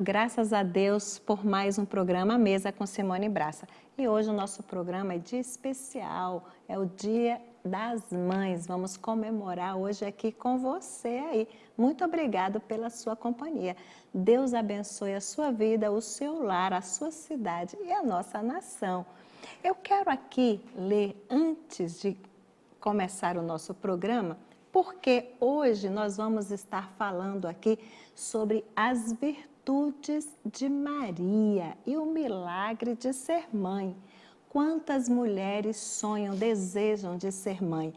graças a Deus por mais um programa Mesa com Simone Braça. E hoje o nosso programa é dia especial, é o Dia das Mães. Vamos comemorar hoje aqui com você aí. Muito obrigado pela sua companhia. Deus abençoe a sua vida, o seu lar, a sua cidade e a nossa nação. Eu quero aqui ler, antes de começar o nosso programa, porque hoje nós vamos estar falando aqui sobre as virtudes de Maria e o milagre de ser mãe. Quantas mulheres sonham, desejam de ser mãe?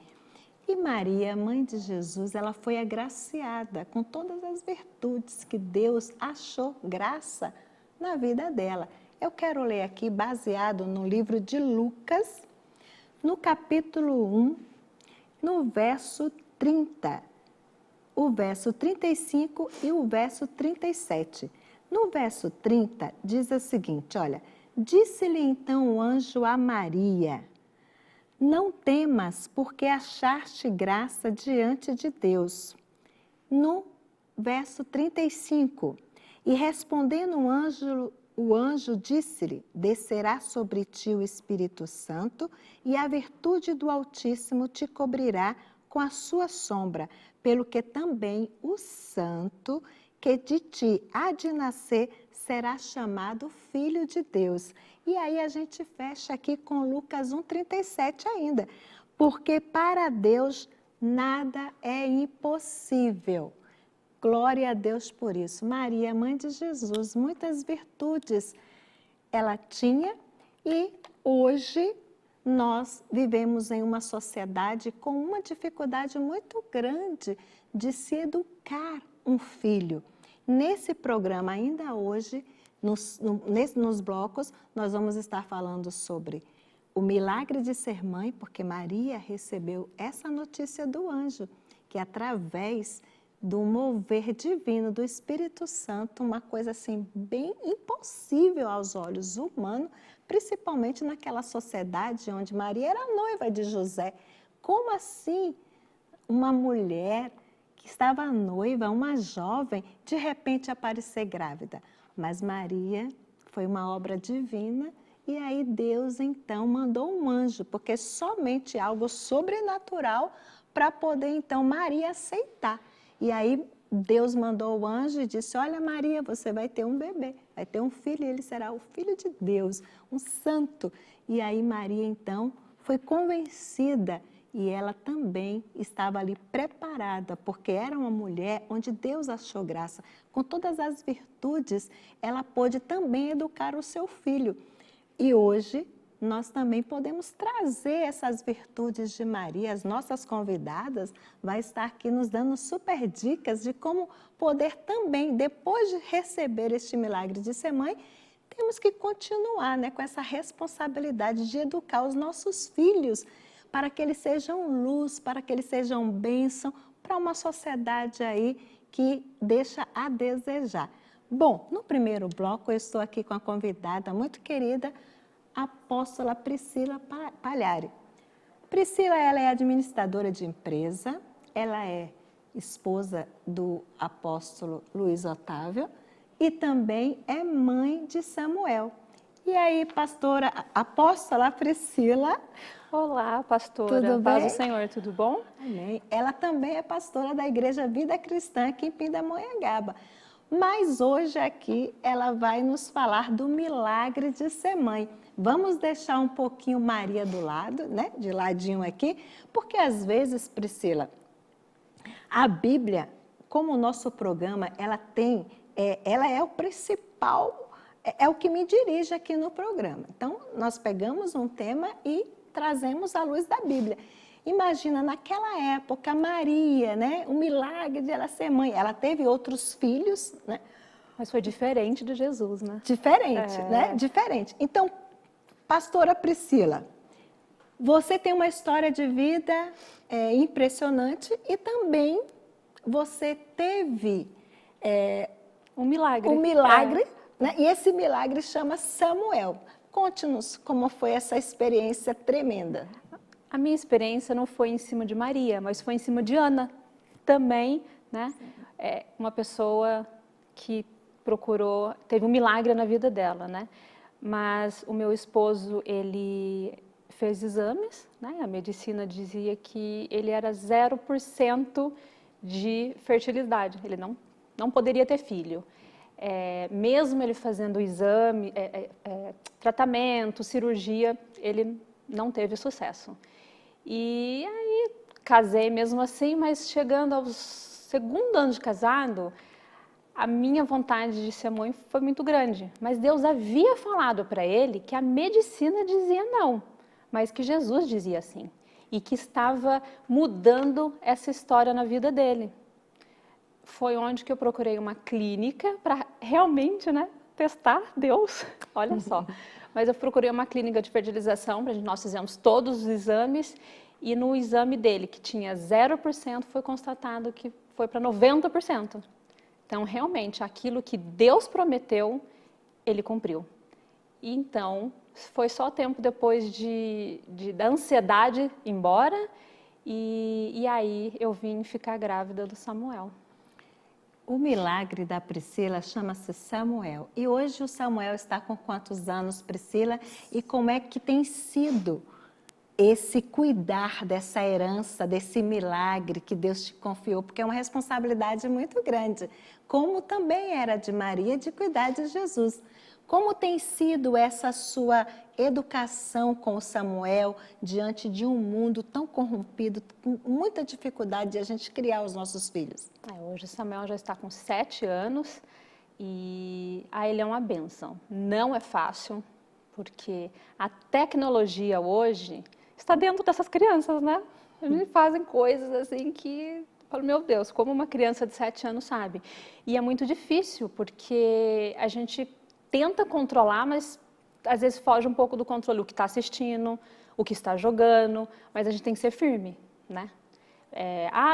E Maria, mãe de Jesus, ela foi agraciada com todas as virtudes que Deus achou graça na vida dela. Eu quero ler aqui, baseado no livro de Lucas, no capítulo 1, no verso 30, o verso 35 e o verso 37. No verso 30 diz o seguinte, olha, disse-lhe então o anjo a Maria, não temas, porque achaste graça diante de Deus. No verso 35, e respondendo o anjo disse-lhe, descerá sobre ti o Espírito Santo e a virtude do Altíssimo te cobrirá com a sua sombra, pelo que também o santo que de ti há de nascer será chamado Filho de Deus. E aí a gente fecha aqui com Lucas 1,37 ainda, porque para Deus nada é impossível. Glória a Deus por isso. Maria, mãe de Jesus, muitas virtudes ela tinha e hoje nós vivemos em uma sociedade com uma dificuldade muito grande de se educar um filho. Nesse programa, ainda hoje, nos blocos, nós vamos estar falando sobre o milagre de ser mãe, porque Maria recebeu essa notícia do anjo, que através do mover divino do Espírito Santo, uma coisa assim bem impossível aos olhos humanos, principalmente naquela sociedade onde Maria era noiva de José. Como assim uma mulher que estava noiva, uma jovem, de repente aparecer grávida? Mas Maria foi uma obra divina e aí Deus então mandou um anjo, porque somente algo sobrenatural para poder então Maria aceitar. E aí Deus mandou o anjo e disse, olha Maria, você vai ter um bebê, vai ter um filho e ele será o Filho de Deus, um santo. E aí Maria então foi convencida e ela também estava ali preparada, porque era uma mulher onde Deus achou graça. Com todas as virtudes, ela pôde também educar o seu filho. E hoje nós também podemos trazer essas virtudes de Maria. As nossas convidadas vai estar aqui nos dando super dicas de como poder também, depois de receber este milagre de ser mãe, temos que continuar, né, com essa responsabilidade de educar os nossos filhos para que eles sejam luz, para que eles sejam bênção para uma sociedade aí que deixa a desejar. Bom, no primeiro bloco eu estou aqui com a convidada muito querida, apóstola Priscila Pagliari. Priscila, ela é administradora de empresa, ela é esposa do apóstolo Luiz Otávio e também é mãe de Samuel. E aí, pastora, apóstola Priscila. Olá, pastora. Tudo bem? Paz do Senhor, tudo bom? Amém. Ela também é pastora da Igreja Vida Cristã aqui em Pindamonhangaba. Mas hoje aqui ela vai nos falar do milagre de ser mãe. Vamos deixar um pouquinho Maria do lado, né? De ladinho aqui, porque às vezes, Priscila, a Bíblia, como o nosso programa, ela é o principal, é o que me dirige aqui no programa. Então, nós pegamos um tema e trazemos à luz da Bíblia. Imagina, naquela época, Maria, né? O milagre de ela ser mãe. Ela teve outros filhos, né? Mas foi diferente de Jesus, né? Diferente, né? Diferente. Então, pastora Priscila, você tem uma história de vida impressionante e também você teve um milagre. Um milagre, né? E esse milagre chama Samuel. Conte-nos como foi essa experiência tremenda. A minha experiência não foi em cima de Maria, mas foi em cima de Ana. Também, né? Uma pessoa que teve um milagre na vida dela, né? Mas o meu esposo, ele fez exames, né? A medicina dizia que ele era 0% de fertilidade, ele não poderia ter filho. Mesmo ele fazendo exame, tratamento, cirurgia, ele não teve sucesso. E aí casei mesmo assim, mas chegando ao segundo ano de casado, a minha vontade de ser mãe foi muito grande. Mas Deus havia falado para ele que a medicina dizia não, mas que Jesus dizia sim. E que estava mudando essa história na vida dele. Foi onde que eu procurei uma clínica para realmente, né, testar Deus. Olha só. Mas eu procurei uma clínica de fertilização, nós fizemos todos os exames, e no exame dele, que tinha 0%, foi constatado que foi para 90%. Então, realmente, aquilo que Deus prometeu, ele cumpriu. E então, foi só tempo depois da ansiedade ir embora, e aí eu vim ficar grávida do Samuel. O milagre da Priscila chama-se Samuel. E hoje o Samuel está com quantos anos, Priscila? E como é que tem sido esse cuidar dessa herança, desse milagre que Deus te confiou? Porque é uma responsabilidade muito grande, como também era de Maria, de cuidar de Jesus. Como tem sido essa sua educação com o Samuel diante de um mundo tão corrompido, com muita dificuldade de a gente criar os nossos filhos? Hoje o Samuel já está com 7 anos e ele é uma bênção. Não é fácil, porque a tecnologia hoje está dentro dessas crianças, né? Eles fazem coisas assim que, meu Deus, como uma criança de 7 anos sabe. E é muito difícil, porque a gente tenta controlar, mas às vezes foge um pouco do controle, o que está assistindo, o que está jogando, mas a gente tem que ser firme, né?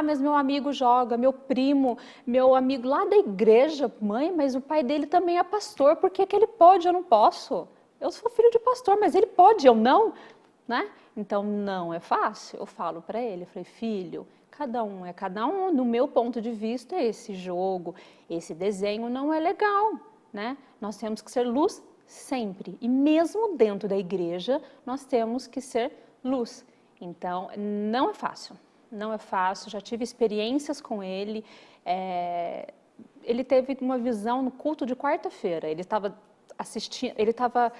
Mas meu amigo joga, meu primo, meu amigo lá da igreja, mãe, mas o pai dele também é pastor, por que ele pode, eu não posso? Eu sou filho de pastor, mas ele pode, eu não, né? Então, não é fácil. Eu falo para ele, eu falei, filho, cada um é cada um, no meu ponto de vista, esse jogo, esse desenho não é legal, né? Nós temos que ser luz sempre, e mesmo dentro da igreja, nós temos que ser luz. Então, não é fácil. Não é fácil, já tive experiências com ele. Ele teve uma visão no culto de quarta-feira. Ele estava assistindo, ele estava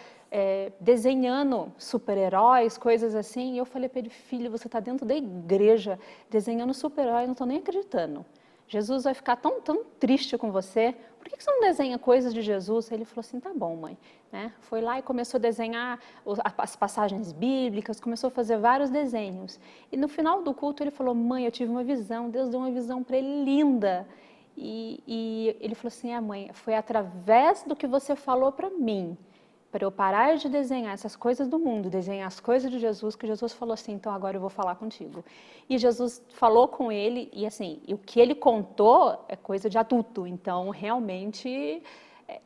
desenhando super-heróis, coisas assim. E eu falei para ele, filho, você está dentro da igreja desenhando super-heróis, não estou nem acreditando. Jesus vai ficar tão triste com você, por que você não desenha coisas de Jesus? Ele falou assim, tá bom, mãe. Né? Foi lá e começou a desenhar as passagens bíblicas, começou a fazer vários desenhos. E no final do culto ele falou, mãe, eu tive uma visão, Deus deu uma visão para ele linda. E ele falou assim, mãe, foi através do que você falou para mim, para eu parar de desenhar essas coisas do mundo, desenhar as coisas de Jesus, que Jesus falou assim, então agora eu vou falar contigo. E Jesus falou com ele, e assim, o que ele contou é coisa de adulto, então realmente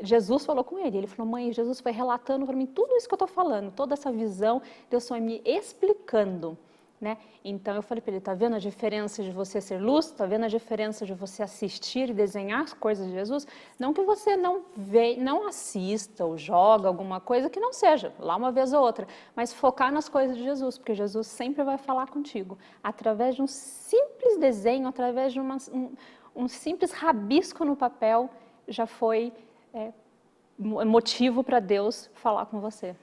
Jesus falou com ele. Ele falou, mãe, Jesus foi relatando para mim tudo isso que eu estou falando, toda essa visão, Deus foi me explicando. Né? Então eu falei para ele, tá vendo a diferença de você ser luz? Tá vendo a diferença de você assistir e desenhar as coisas de Jesus? Não que você não assista ou joga alguma coisa que não seja, lá uma vez ou outra, mas focar nas coisas de Jesus, porque Jesus sempre vai falar contigo, através de um simples desenho, através de um simples rabisco no papel, já foi motivo para Deus falar com você.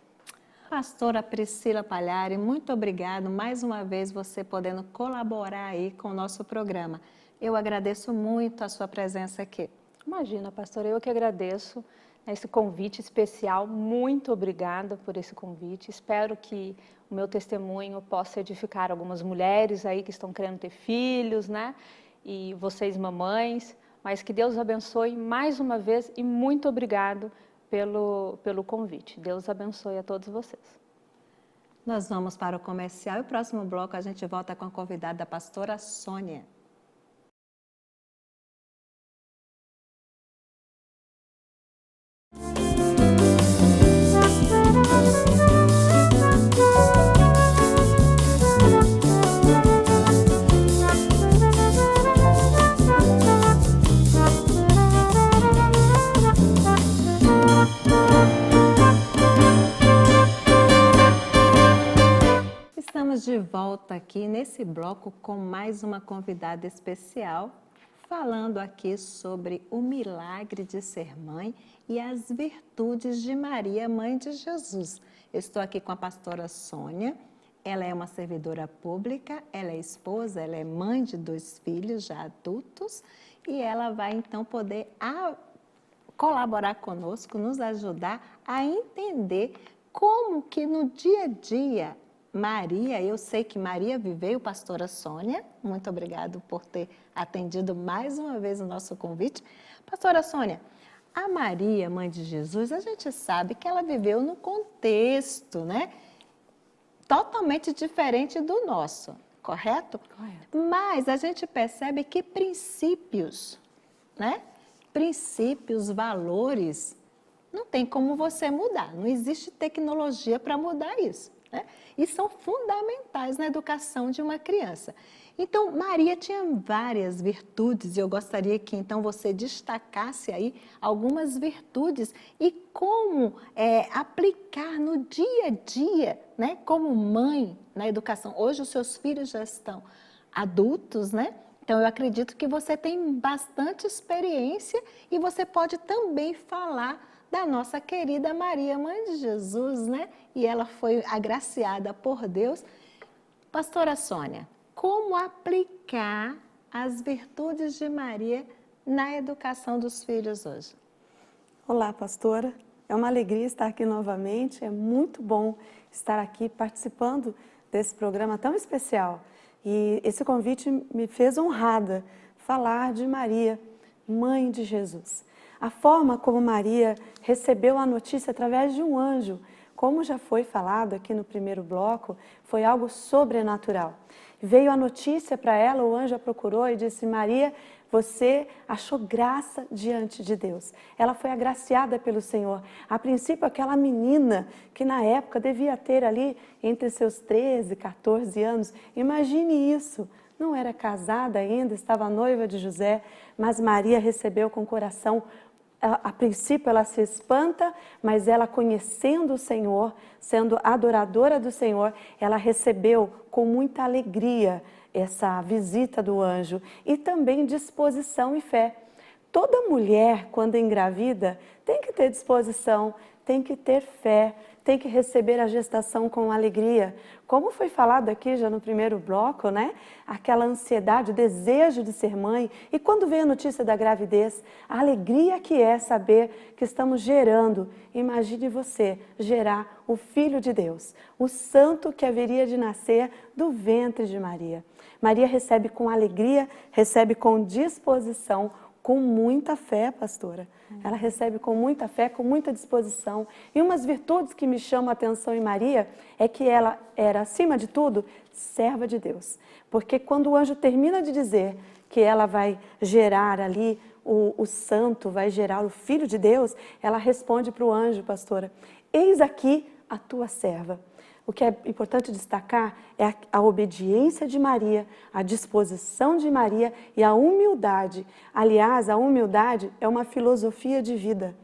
Pastora Priscila Pagliari, muito obrigado mais uma vez você podendo colaborar aí com o nosso programa. Eu agradeço muito a sua presença aqui. Imagina, pastora, eu que agradeço esse convite especial. Muito obrigada por esse convite. Espero que o meu testemunho possa edificar algumas mulheres aí que estão querendo ter filhos, né? E vocês mamães, mas que Deus abençoe mais uma vez e muito obrigado pelo convite. Deus abençoe a todos vocês. Nós vamos para o comercial e o próximo bloco a gente volta com a convidada, a pastora Sônia. nesse bloco com mais uma convidada especial, falando aqui sobre o milagre de ser mãe e as virtudes de Maria, mãe de Jesus. Eu estou aqui com a pastora Sônia. Ela é uma servidora pública, ela é esposa, ela é mãe de 2 filhos já adultos e ela vai então poder colaborar conosco, nos ajudar a entender como que no dia a dia Maria, eu sei que Maria viveu, pastora Sônia, muito obrigado por ter atendido mais uma vez o nosso convite. Pastora Sônia, a Maria, mãe de Jesus, a gente sabe que ela viveu num contexto, né, totalmente diferente do nosso, correto? Correto. Mas a gente percebe que princípios, né, princípios, valores, não tem como você mudar, não existe tecnologia para mudar isso, né? E são fundamentais na educação de uma criança. Então, Maria tinha várias virtudes e eu gostaria que então você destacasse aí algumas virtudes e como aplicar no dia a dia, né, como mãe na educação. Hoje os seus filhos já estão adultos, né? Então, eu acredito que você tem bastante experiência e você pode também falar da nossa querida Maria, mãe de Jesus, né? E ela foi agraciada por Deus. Pastora Sônia, como aplicar as virtudes de Maria na educação dos filhos hoje? Olá, pastora. É uma alegria estar aqui novamente. É muito bom estar aqui participando desse programa tão especial. E esse convite me fez honrada falar de Maria, mãe de Jesus. A forma como Maria recebeu a notícia através de um anjo, como já foi falado aqui no primeiro bloco, foi algo sobrenatural. Veio a notícia para ela, o anjo a procurou e disse: Maria, você achou graça diante de Deus. Ela foi agraciada pelo Senhor. A princípio, aquela menina que na época devia ter ali entre seus 13 e 14 anos, imagine isso. Não era casada ainda, estava noiva de José, mas Maria recebeu com o coração. A princípio ela se espanta, mas ela conhecendo o Senhor, sendo adoradora do Senhor, ela recebeu com muita alegria essa visita do anjo e também disposição e fé. Toda mulher, quando engravida, tem que ter disposição, tem que ter fé, tem que receber a gestação com alegria. Como foi falado aqui já no primeiro bloco, né? Aquela ansiedade, o desejo de ser mãe. E quando vem a notícia da gravidez, a alegria que é saber que estamos gerando. Imagine você gerar o Filho de Deus, o santo que haveria de nascer do ventre de Maria. Maria recebe com alegria, recebe com disposição, com muita fé, pastora. Ela recebe com muita fé, com muita disposição. E umas virtudes que me chamam a atenção em Maria é que ela era, acima de tudo, serva de Deus. Porque quando o anjo termina de dizer que ela vai gerar ali o santo, vai gerar o Filho de Deus, ela responde para o anjo, pastora: eis aqui a tua serva. O que é importante destacar é a obediência de Maria, a disposição de Maria e a humildade. Aliás, a humildade é uma filosofia de vida.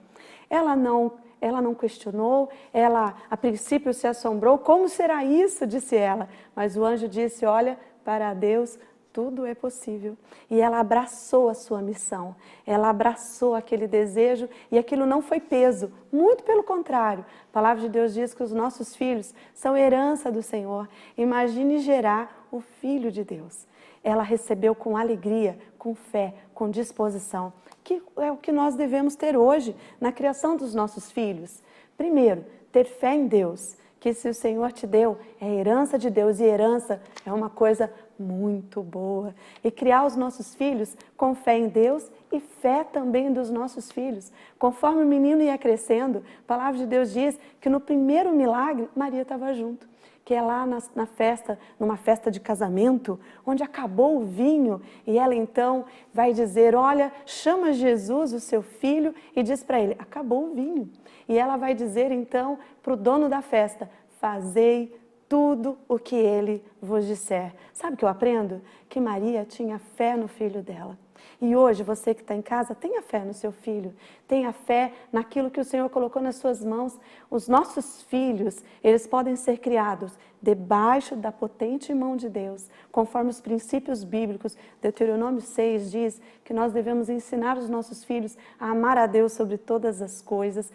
Ela não questionou, ela a princípio se assombrou. Como será isso? Disse ela. Mas o anjo disse: olha, para Deus tudo é possível. E ela abraçou a sua missão, ela abraçou aquele desejo e aquilo não foi peso, muito pelo contrário. A palavra de Deus diz que os nossos filhos são herança do Senhor. Imagine gerar o Filho de Deus. Ela recebeu com alegria, com fé, com disposição, que é o que nós devemos ter hoje na criação dos nossos filhos. Primeiro, ter fé em Deus, que se o Senhor te deu, é herança de Deus, e herança é uma coisa muito boa. E criar os nossos filhos com fé em Deus e fé também dos nossos filhos. Conforme o menino ia crescendo, a palavra de Deus diz que no primeiro milagre, Maria estava junto. Que é lá na festa, numa festa de casamento, onde acabou o vinho, e ela então vai dizer: olha, chama Jesus, o seu filho, e diz para ele: acabou o vinho. E ela vai dizer então para o dono da festa: fazei tudo o que ele vos disser. Sabe o que eu aprendo? Que Maria tinha fé no filho dela. E hoje, você que está em casa, tenha fé no seu filho, tenha fé naquilo que o Senhor colocou nas suas mãos. Os nossos filhos, eles podem ser criados debaixo da potente mão de Deus, conforme os princípios bíblicos. Deuteronômio 6 diz que nós devemos ensinar os nossos filhos a amar a Deus sobre todas as coisas,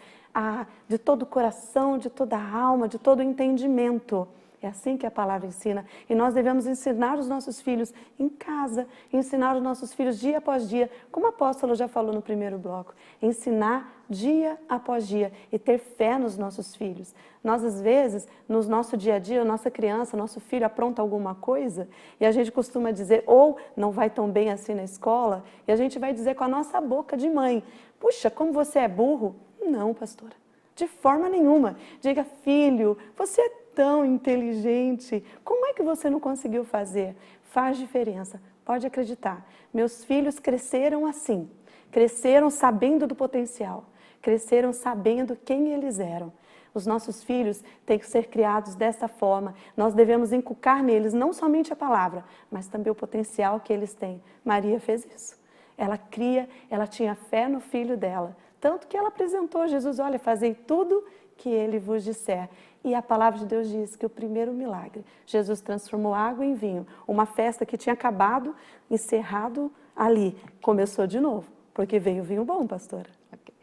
de todo o coração, de toda a alma, de todo o entendimento. É assim que a palavra ensina. E nós devemos ensinar os nossos filhos em casa, ensinar os nossos filhos dia após dia, como o apóstolo já falou no primeiro bloco, ensinar dia após dia e ter fé nos nossos filhos. Nós, às vezes, no nosso dia a dia, nossa criança, nosso filho apronta alguma coisa e a gente costuma dizer, ou não vai tão bem assim na escola, e a gente vai dizer com a nossa boca de mãe, puxa, como você é burro. Não, pastora, de forma nenhuma. Diga, filho, você é tão inteligente, como é que você não conseguiu fazer? Faz diferença, pode acreditar. Meus filhos cresceram assim, cresceram sabendo do potencial, cresceram sabendo quem eles eram. Os nossos filhos têm que ser criados dessa forma. Nós devemos inculcar neles não somente a palavra, mas também o potencial que eles têm. Maria fez isso. Ela tinha fé no filho dela, tanto que ela apresentou a Jesus, olha, fazei tudo que ele vos disser. E a palavra de Deus diz que o primeiro milagre, Jesus transformou água em vinho. Uma festa que tinha acabado, encerrado ali, começou de novo, porque veio vinho bom, pastora. Okay.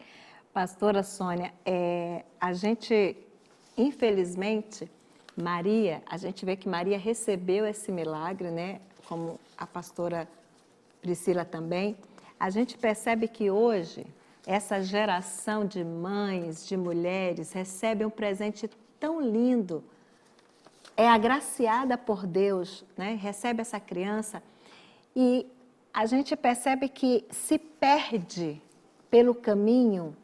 Pastora Sônia, a gente, infelizmente, a gente vê que Maria recebeu esse milagre, né? Como a pastora Priscila também. A gente percebe que hoje, essa geração de mães, de mulheres, recebe um presente tão lindo, é agraciada por Deus, né? Recebe essa criança e a gente percebe que se perde pelo caminho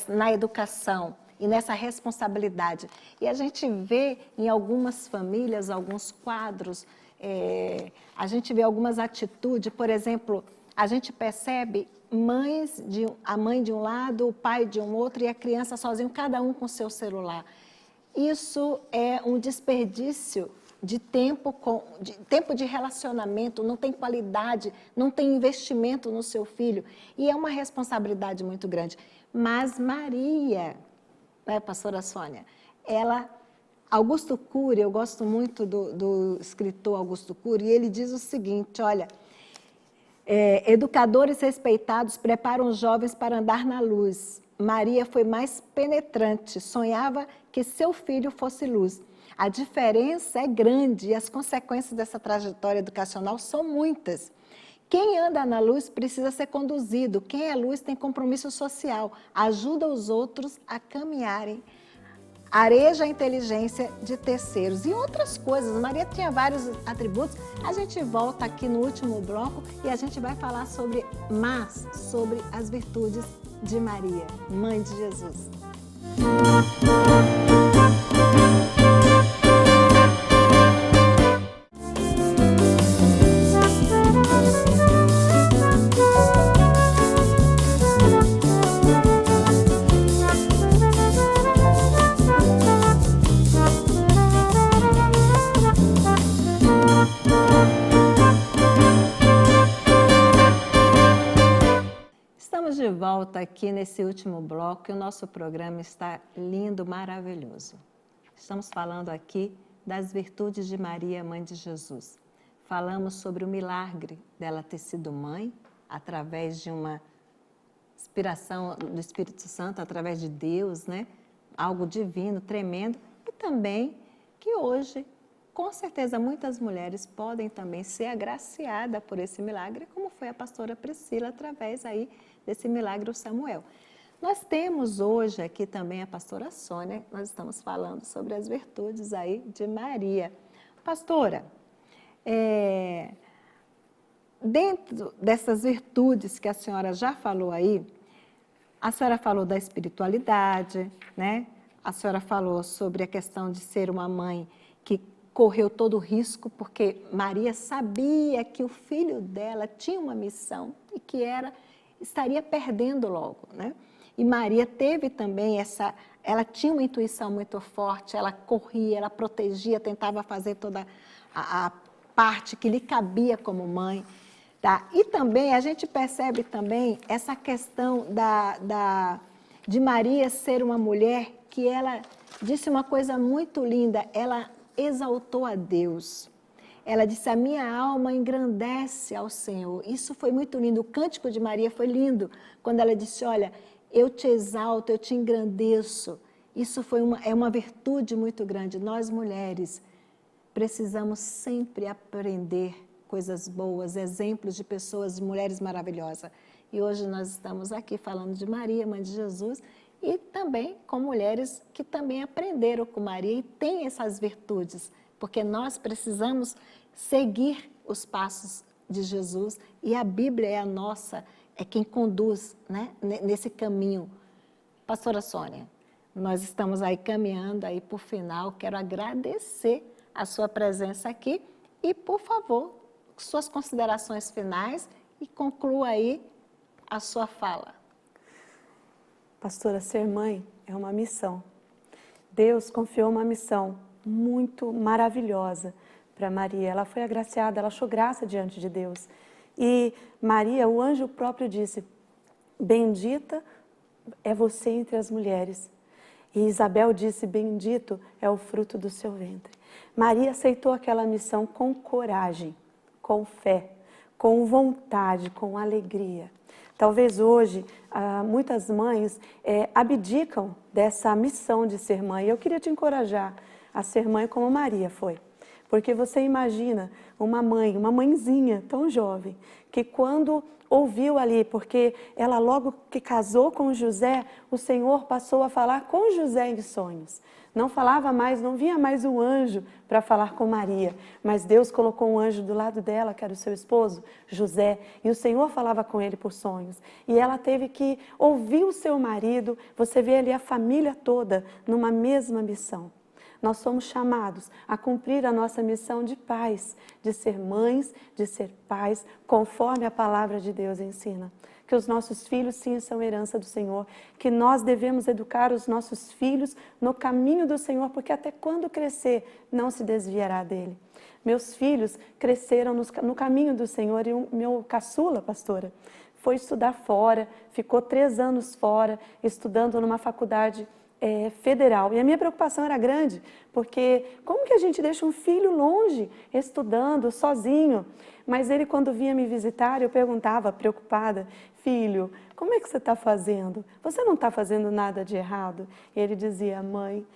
na educação e nessa responsabilidade. E a gente vê em algumas famílias, alguns quadros, a gente vê algumas atitudes, por exemplo, a gente percebe a mãe de um lado, o pai de um outro e a criança sozinho, cada um com seu celular. Isso é um desperdício de tempo de relacionamento, não tem qualidade, não tem investimento no seu filho. E é uma responsabilidade muito grande. Mas Maria, né, pastora Sônia, Augusto Cury, eu gosto muito do escritor Augusto Cury, e ele diz o seguinte, olha, educadores respeitados preparam os jovens para andar na luz. Maria foi mais penetrante, sonhava que seu filho fosse luz. A diferença é grande e as consequências dessa trajetória educacional são muitas. Quem anda na luz precisa ser conduzido, quem é luz tem compromisso social, ajuda os outros a caminharem, areja a inteligência de terceiros e outras coisas. Maria tinha vários atributos. A gente volta aqui no último bloco e a gente vai falar sobre as virtudes de Maria, mãe de Jesus. Estamos de volta aqui nesse último bloco e o nosso programa está lindo, maravilhoso. Estamos falando aqui das virtudes de Maria, mãe de Jesus. Falamos sobre o milagre dela ter sido mãe, através de uma inspiração do Espírito Santo, através de Deus, né? Algo divino, tremendo. E também que hoje, com certeza, muitas mulheres podem também ser agraciadas por esse milagre, como foi a pastora Priscila, através aí desse milagre do Samuel. Nós temos hoje aqui também a pastora Sônia, nós estamos falando sobre as virtudes aí de Maria. Pastora, dentro dessas virtudes que a senhora já falou aí, a senhora falou da espiritualidade, né? A senhora falou sobre a questão de ser uma mãe que correu todo o risco, porque Maria sabia que o filho dela tinha uma missão e que estaria perdendo logo, né? E Maria teve também ela tinha uma intuição muito forte, ela corria, ela protegia, tentava fazer toda a parte que lhe cabia como mãe. Tá? E também, a gente percebe também essa questão de Maria ser uma mulher que ela disse uma coisa muito linda, ela exaltou a Deus. Ela disse, a minha alma engrandece ao Senhor. Isso foi muito lindo, o cântico de Maria foi lindo, quando ela disse, olha, eu te exalto, eu te engrandeço. Isso é uma virtude muito grande. Nós, mulheres, precisamos sempre aprender coisas boas, exemplos de pessoas, de mulheres maravilhosas. E hoje nós estamos aqui falando de Maria, mãe de Jesus, e também com mulheres que também aprenderam com Maria e têm essas virtudes, porque nós precisamos seguir os passos de Jesus e a Bíblia é a nossa, é quem conduz, né, nesse caminho. Pastora Sônia, nós estamos aí caminhando aí para o final, quero agradecer a sua presença aqui e, por favor, suas considerações finais e conclua aí a sua fala. Pastora, ser mãe é uma missão. Deus confiou uma missão muito maravilhosa para Maria. Ela foi agraciada, ela achou graça diante de Deus. E Maria, o anjo próprio disse, bendita é você entre as mulheres. E Isabel disse, bendito é o fruto do seu ventre. Maria aceitou aquela missão com coragem, com fé, com vontade, com alegria. Talvez hoje muitas mães abdicam dessa missão de ser mãe. Eu queria te encorajar a ser mãe como Maria foi. Porque você imagina uma mãe, uma mãezinha tão jovem, que quando ouviu ali, porque ela logo que casou com José, o Senhor passou a falar com José em sonhos. Não falava mais, não vinha mais um anjo para falar com Maria, mas Deus colocou um anjo do lado dela, que era o seu esposo, José, e o Senhor falava com ele por sonhos. E ela teve que ouvir o seu marido, você vê ali a família toda numa mesma missão. Nós somos chamados a cumprir a nossa missão de pais, de ser mães, de ser pais, conforme a palavra de Deus ensina. Que os nossos filhos, sim, são herança do Senhor, que nós devemos educar os nossos filhos no caminho do Senhor, porque até quando crescer, não se desviará dele. Meus filhos cresceram no caminho do Senhor e o meu caçula, pastora, foi estudar fora, ficou 3 anos fora, estudando numa faculdade federal. E a minha preocupação era grande, porque como que a gente deixa um filho longe, estudando, sozinho? Mas ele, quando vinha me visitar, eu perguntava, preocupada, filho, como é que você está fazendo? Você não está fazendo nada de errado? E ele dizia, mãe,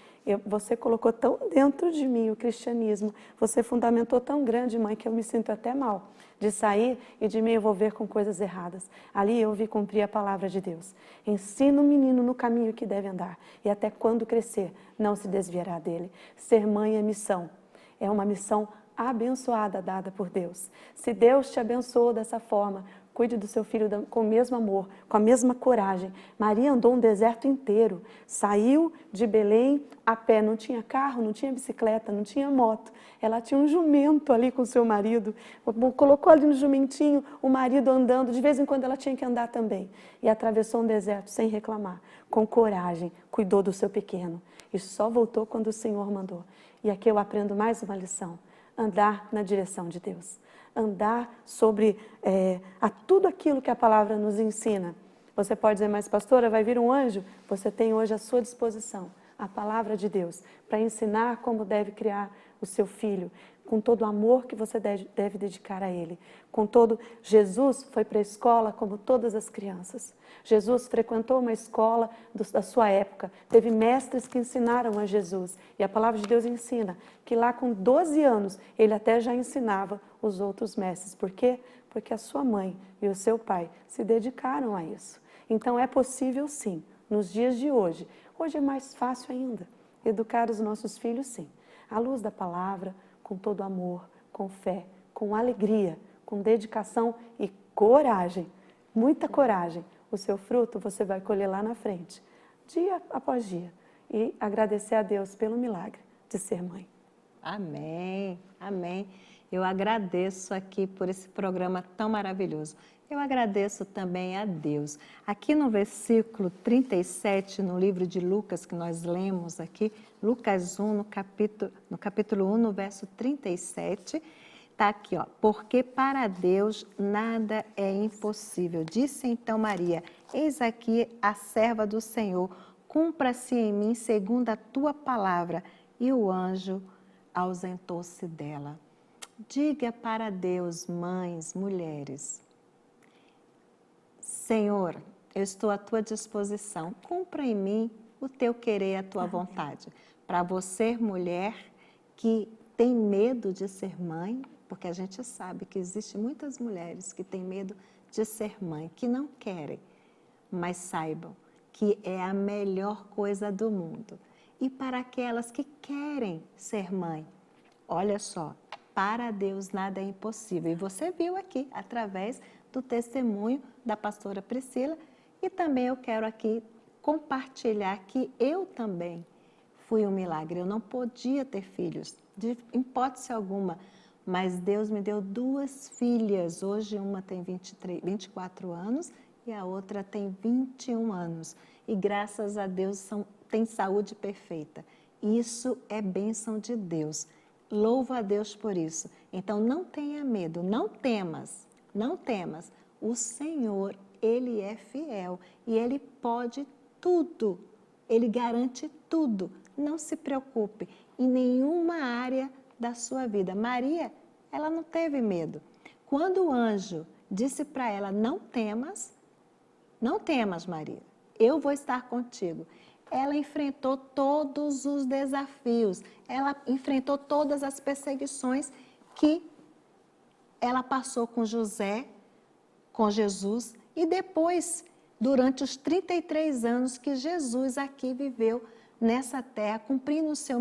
você colocou tão dentro de mim o cristianismo, você fundamentou tão grande, mãe, que eu me sinto até mal de sair e de me envolver com coisas erradas. Ali eu vi cumprir a palavra de Deus. Ensina o menino no caminho que deve andar e até quando crescer, não se desviará dele. Ser mãe é missão. É uma missão abençoada dada por Deus. Se Deus te abençoou dessa forma, cuide do seu filho com o mesmo amor, com a mesma coragem. Maria andou um deserto inteiro, saiu de Belém a pé, não tinha carro, não tinha bicicleta, não tinha moto. Ela tinha um jumento ali com o seu marido, colocou ali no jumentinho o marido andando, de vez em quando ela tinha que andar também. E atravessou um deserto sem reclamar, com coragem, cuidou do seu pequeno. E só voltou quando o Senhor mandou. E aqui eu aprendo mais uma lição, andar na direção de Deus. Andar sobre a tudo aquilo que a palavra nos ensina. Você pode dizer, mas pastora, vai vir um anjo? Você tem hoje à sua disposição a palavra de Deus para ensinar como deve criar o seu filho, com todo o amor que você deve dedicar a ele. Com todo, Jesus foi para a escola como todas as crianças. Jesus frequentou uma escola da sua época, teve mestres que ensinaram a Jesus. E a palavra de Deus ensina que lá com 12 anos, ele até já ensinava os outros mestres. Por quê? Porque a sua mãe e o seu pai se dedicaram a isso. Então é possível sim, nos dias de hoje. Hoje é mais fácil ainda, educar os nossos filhos sim, à luz da palavra, com todo amor, com fé, com alegria, com dedicação e coragem, muita coragem. O seu fruto você vai colher lá na frente, dia após dia. E agradecer a Deus pelo milagre de ser mãe. Amém, amém. Eu agradeço aqui por esse programa tão maravilhoso. Eu agradeço também a Deus. Aqui no versículo 37, no livro de Lucas, que nós lemos aqui, Lucas 1, no capítulo 1, no verso 37, Está aqui, ó. Porque para Deus nada é impossível. Disse então Maria: eis aqui a serva do Senhor, cumpra-se em mim segundo a tua palavra. E o anjo ausentou-se dela. Diga para Deus, mães, mulheres: Senhor, eu estou à tua disposição. Cumpra em mim o teu querer, a tua vontade. Para você, mulher, que tem medo de ser mãe, porque a gente sabe que existem muitas mulheres que têm medo de ser mãe, que não querem, mas saibam que é a melhor coisa do mundo. E para aquelas que querem ser mãe, olha só, para Deus nada é impossível. E você viu aqui, através do testemunho da pastora Priscila, e também eu quero aqui compartilhar que eu também fui um milagre. Eu não podia ter filhos, de hipótese alguma, mas Deus me deu 2 filhas. Hoje uma tem 24 anos e a outra tem 21 anos. E graças a Deus tem saúde perfeita. Isso é bênção de Deus. Louvo a Deus por isso. Então não tenha medo, não temas, não temas. O Senhor, Ele é fiel e Ele pode tudo. Ele garante tudo. Não se preocupe em nenhuma área da sua vida. Maria, ela não teve medo. Quando o anjo disse para ela: não temas, Maria, eu vou estar contigo. Ela enfrentou todos os desafios, ela enfrentou todas as perseguições que ela passou com José, com Jesus, e depois, durante os 33 anos que Jesus aqui viveu nessa terra, cumprindo o seu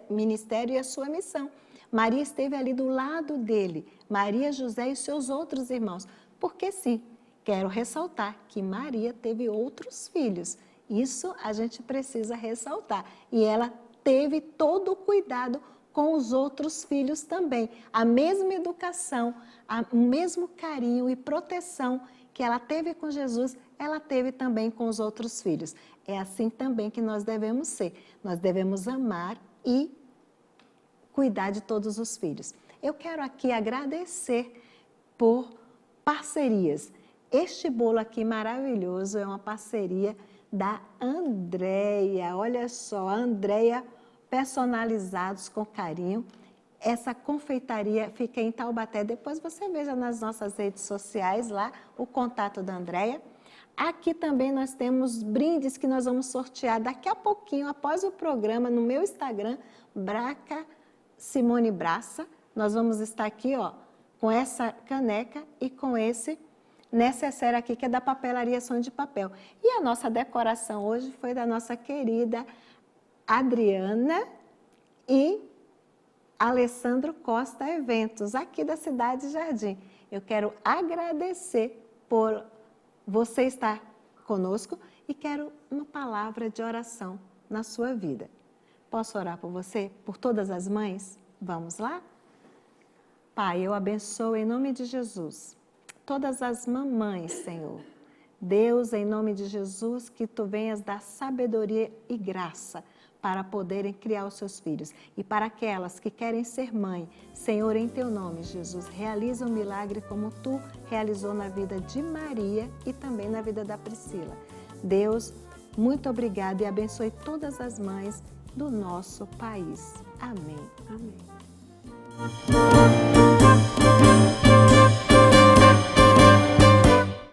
ministério e a sua missão. Maria esteve ali do lado dele, Maria, José e seus outros irmãos. Porque sim, quero ressaltar que Maria teve outros filhos. Isso a gente precisa ressaltar. E ela teve todo o cuidado com os outros filhos também. A mesma educação, o mesmo carinho e proteção que ela teve com Jesus, ela teve também com os outros filhos. É assim também que nós devemos ser. Nós devemos amar e cuidar de todos os filhos. Eu quero aqui agradecer por parcerias. Este bolo aqui maravilhoso é uma parceria da Andréia. Olha só, a Andréia, personalizados com carinho. Essa confeitaria fica em Taubaté. Depois você veja nas nossas redes sociais lá o contato da Andréia. Aqui também nós temos brindes que nós vamos sortear daqui a pouquinho, após o programa, no meu Instagram, Braca Simone Braça. Nós vamos estar aqui, ó, com essa caneca e com esse necessaire aqui, que é da Papelaria Sonho de Papel. E a nossa decoração hoje foi da nossa querida Adriana e Alessandro Costa Eventos, aqui da Cidade Jardim. Eu quero agradecer por você estar conosco e quero uma palavra de oração na sua vida. Posso orar por você, por todas as mães? Vamos lá? Pai, eu abençoo em nome de Jesus todas as mamães, Senhor. Deus, em nome de Jesus, que Tu venhas dar sabedoria e graça para poderem criar os seus filhos. E para aquelas que querem ser mãe, Senhor, em Teu nome, Jesus, realiza um milagre como Tu realizou na vida de Maria e também na vida da Priscila. Deus, muito obrigada e abençoe todas as mães do nosso país. Amém. Amém.